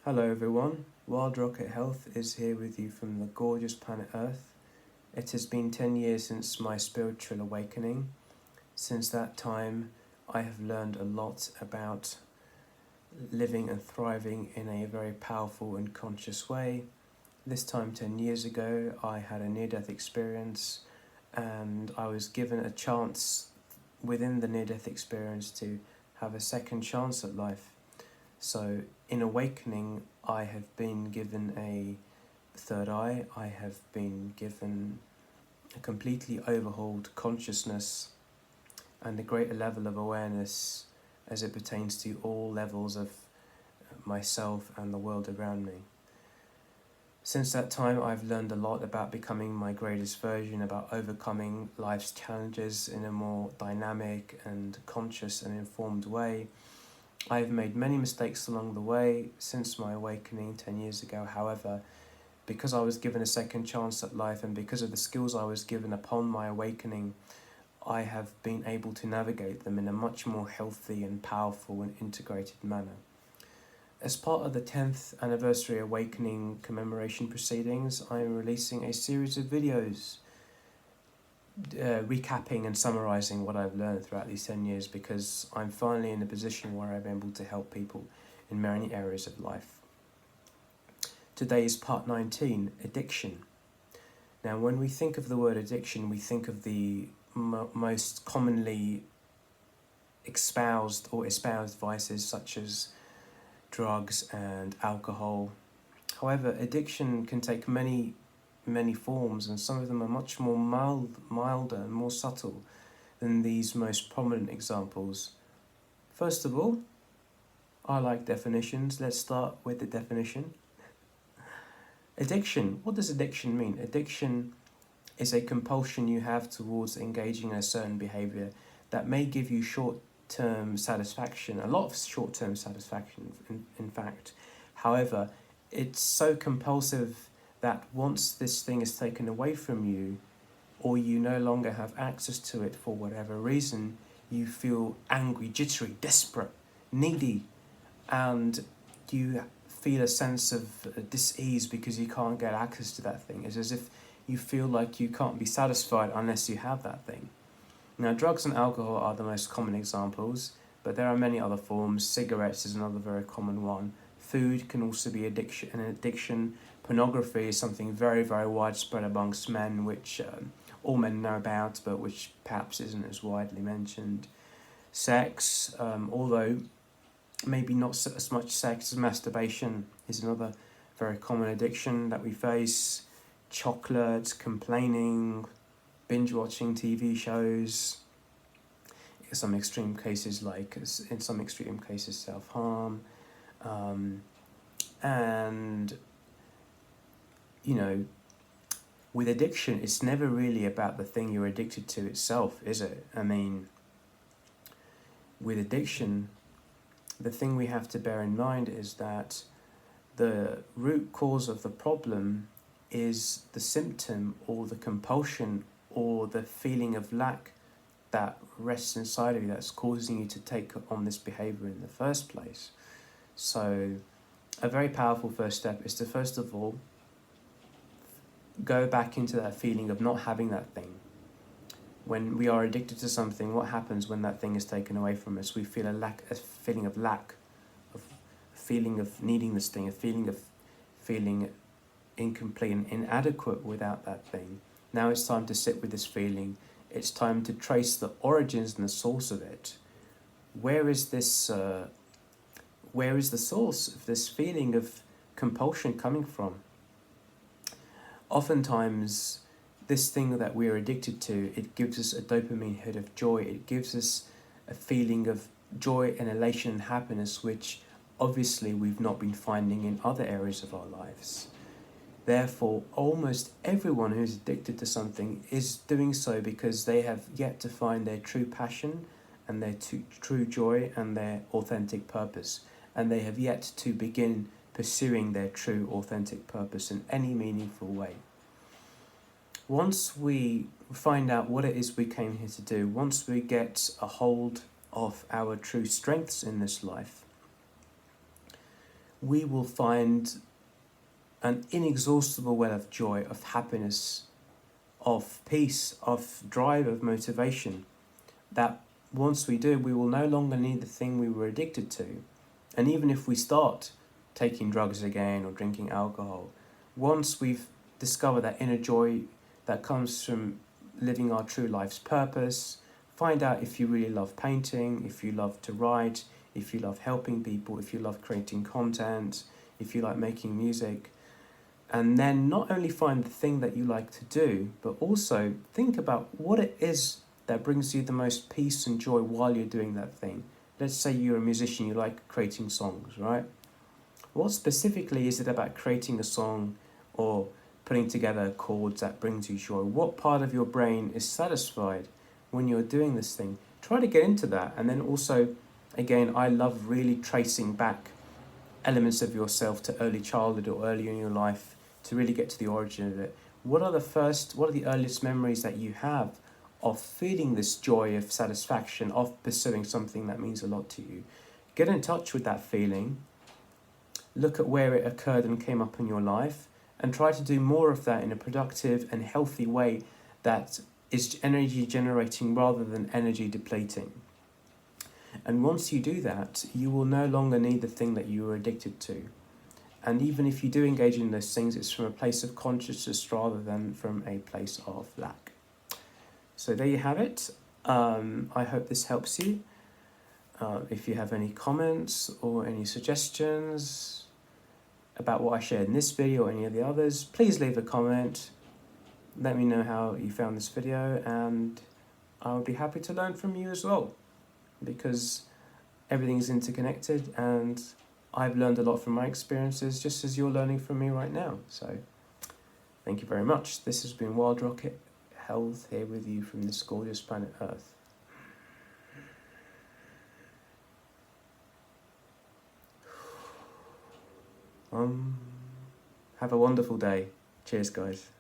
Hello everyone, Wild Rocket Health is here with you from the gorgeous planet Earth. It has been 10 years since my spiritual awakening. Since that time, I have learned a lot about living and thriving in a very powerful and conscious way. This time 10 years ago, I had a near-death experience and I was given a chance within the near-death experience to have a second chance at life. So in awakening, I have been given a third eye, I have been given a completely overhauled consciousness and a greater level of awareness as it pertains to all levels of myself and the world around me. Since that time, I've learned a lot about becoming my greatest version, about overcoming life's challenges in a more dynamic and conscious and informed way. I've made many mistakes along the way since my awakening 10 years ago. However, because I was given a second chance at life and because of the skills I was given upon my awakening, I have been able to navigate them in a much more healthy and powerful and integrated manner. As part of the 10th anniversary awakening commemoration proceedings, I am releasing a series of videos recapping and summarising what I've learned throughout these 10 years, because I'm finally in a position where I'm able to help people in many areas of life. Today is part 19, addiction. Now, when we think of the word addiction, we think of the most commonly espoused vices such as drugs and alcohol. However, addiction can take many forms, and some of them are much more milder and more subtle than these most prominent examples. First of all, I like definitions. Let's start with the definition. Addiction. What does addiction mean? Addiction is a compulsion you have towards engaging in a certain behaviour that may give you short-term satisfaction, a lot of short-term satisfaction, in fact. However, it's so compulsive that once this thing is taken away from you, or you no longer have access to it for whatever reason, you feel angry, jittery, desperate, needy, and you feel a sense of dis-ease because you can't get access to that thing. It's as if you feel like you can't be satisfied unless you have that thing. Now, drugs and alcohol are the most common examples, but there are many other forms. Cigarettes is another very common one. Food can also be an addiction. Pornography is something very, very widespread amongst men, which all men know about, but which perhaps isn't as widely mentioned. Sex, although maybe not as much sex as masturbation, is another very common addiction that we face. Chocolate, complaining, binge watching TV shows. In some extreme cases, self-harm. And with addiction, it's never really about the thing you're addicted to itself, is it? I mean, with addiction, the thing we have to bear in mind is that the root cause of the problem is the symptom or the compulsion or the feeling of lack that rests inside of you that's causing you to take on this behaviour in the first place. So a very powerful first step is to, first of all, go back into that feeling of not having that thing. When we are addicted to something, what happens when that thing is taken away from us? We feel a feeling of lack, a feeling of needing this thing, a feeling of feeling incomplete and inadequate without that thing. Now it's time to sit with this feeling. It's time to trace the origins and the source of it. Where is the source of this feeling of compulsion coming from? Oftentimes, this thing that we're addicted to, it gives us a dopamine hit of joy. It gives us a feeling of joy and elation and happiness, which obviously we've not been finding in other areas of our lives. Therefore, almost everyone who's addicted to something is doing so because they have yet to find their true passion and their true joy and their authentic purpose. And they have yet to begin pursuing their true authentic purpose in any meaningful way. Once we find out what it is we came here to do, once we get a hold of our true strengths in this life, we will find an inexhaustible well of joy, of happiness, of peace, of drive, of motivation, that once we do, we will no longer need the thing we were addicted to. And even if we start taking drugs again or drinking alcohol, once we've discovered that inner joy that comes from living our true life's purpose, find out if you really love painting, if you love to write, if you love helping people, if you love creating content, if you like making music. And then not only find the thing that you like to do, but also think about what it is that brings you the most peace and joy while you're doing that thing. Let's say you're a musician, you like creating songs, right? What specifically is it about creating a song or putting together chords that brings you joy? What part of your brain is satisfied when you're doing this thing? Try to get into that. And then also, again, I love really tracing back elements of yourself to early childhood or early in your life to really get to the origin of it. What are the earliest memories that you have of feeling this joy of satisfaction, of pursuing something that means a lot to you? Get in touch with that feeling, look at where it occurred and came up in your life, and try to do more of that in a productive and healthy way that is energy generating rather than energy depleting. And once you do that, you will no longer need the thing that you were addicted to. And even if you do engage in those things, it's from a place of consciousness rather than from a place of lack. So there you have it. I hope this helps you. If you have any comments or any suggestions about what I shared in this video or any of the others, please leave a comment. Let me know how you found this video, and I would be happy to learn from you as well, because everything's interconnected and I've learned a lot from my experiences just as you're learning from me right now. So thank you very much. This has been Wild Rocket Health here with you from this gorgeous planet Earth. Have a wonderful day. Cheers, guys.